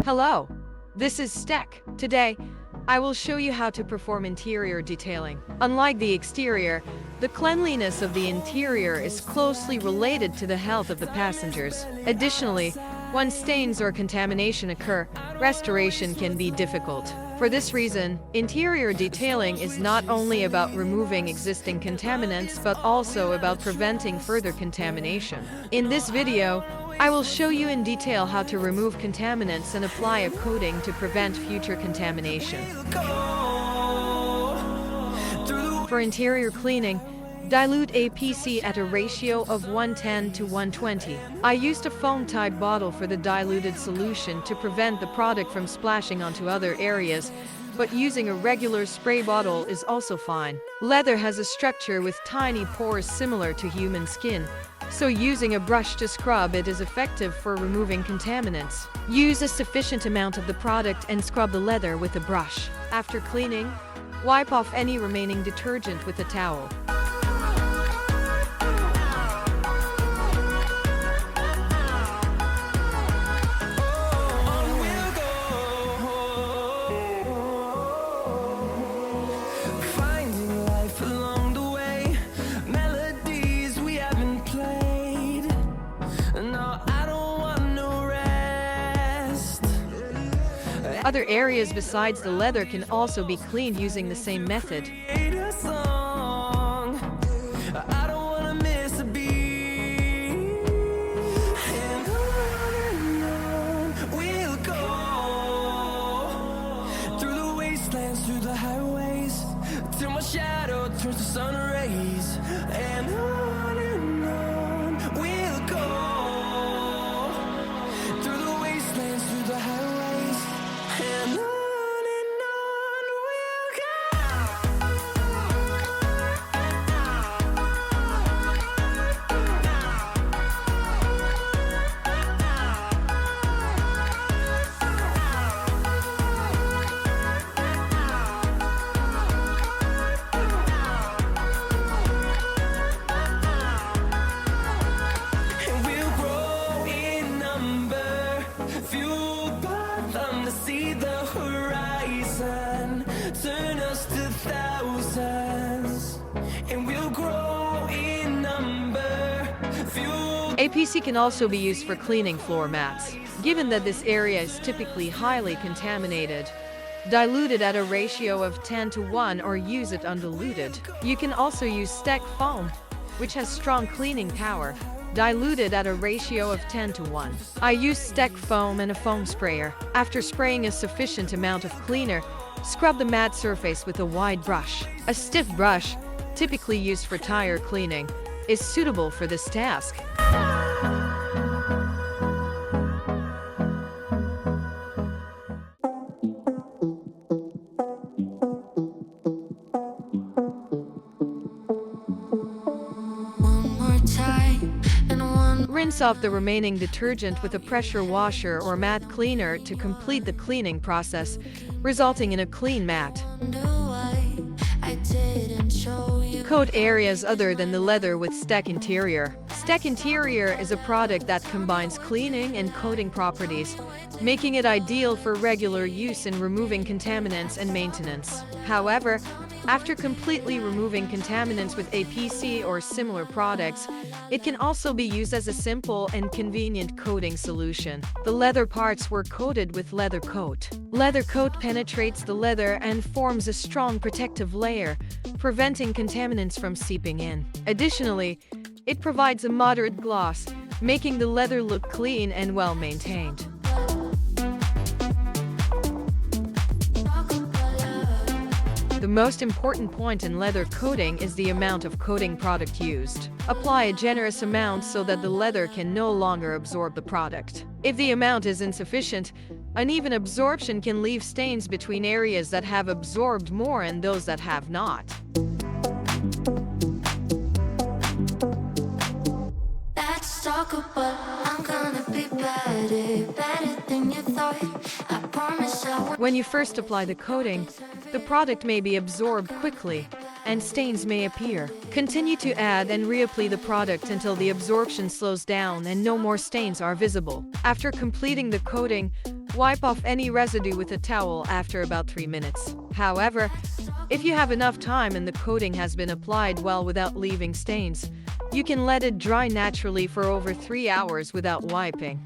Hello, this is Stek. Today, I will show you how to perform interior detailing. Unlike the exterior, the cleanliness of the interior is closely related to the health of the passengers. Additionally, when stains or contamination occur, restoration can be difficult. For this reason, interior detailing is not only about removing existing contaminants but also about preventing further contamination. In this video, I will show you in detail how to remove contaminants and apply a coating to prevent future contamination. For interior cleaning, dilute APC at a ratio of 110 to 120. I used a foam-type bottle for the diluted solution to prevent the product from splashing onto other areas, but using a regular spray bottle is also fine. Leather has a structure with tiny pores similar to human skin, so using a brush to scrub it is effective for removing contaminants. Use a sufficient amount of the product and scrub the leather with a brush. After cleaning, wipe off any remaining detergent with a towel. Other areas besides the leather can also be cleaned using the same method. Through the highways till my shadow turns to sun rays, and on we'll go through the wastelands, through the highways, and on see the horizon, turn us to thousands, and we'll grow in number. APC can also be used for cleaning floor mats. Given that this area is typically highly contaminated, dilute it at a ratio of 10 to 1 or use it undiluted. You can also use Stek foam, which has strong cleaning power, diluted at a ratio of 10 to 1. I use Stek foam and a foam sprayer. After spraying a sufficient amount of cleaner, scrub the mat surface with a wide brush. A stiff brush, typically used for tire cleaning, is suitable for this task. Rinse off the remaining detergent with a pressure washer or mat cleaner to complete the cleaning process, resulting in a clean mat. Coat areas other than the leather with Stek Interior. Stek Interior is a product that combines cleaning and coating properties, making it ideal for regular use in removing contaminants and maintenance. However, after completely removing contaminants with APC or similar products, it can also be used as a simple and convenient coating solution. The leather parts were coated with leather coat. Leather coat penetrates the leather and forms a strong protective layer, preventing contaminants from seeping in. Additionally, it provides a moderate gloss, making the leather look clean and well maintained. The most important point in leather coating is the amount of coating product used. Apply a generous amount so that the leather can no longer absorb the product. If the amount is insufficient, uneven absorption can leave stains between areas that have absorbed more and those that have not. Let's talk about I'm gonna be better than you thought. I promise I won't. When you first apply the coating, the product may be absorbed quickly, and stains may appear. Continue to add and reapply the product until the absorption slows down and no more stains are visible. After completing the coating, Wipe off any residue with a towel after about 3 minutes. However, if you have enough time and the coating has been applied well without leaving stains, you can let it dry naturally for over 3 hours without wiping.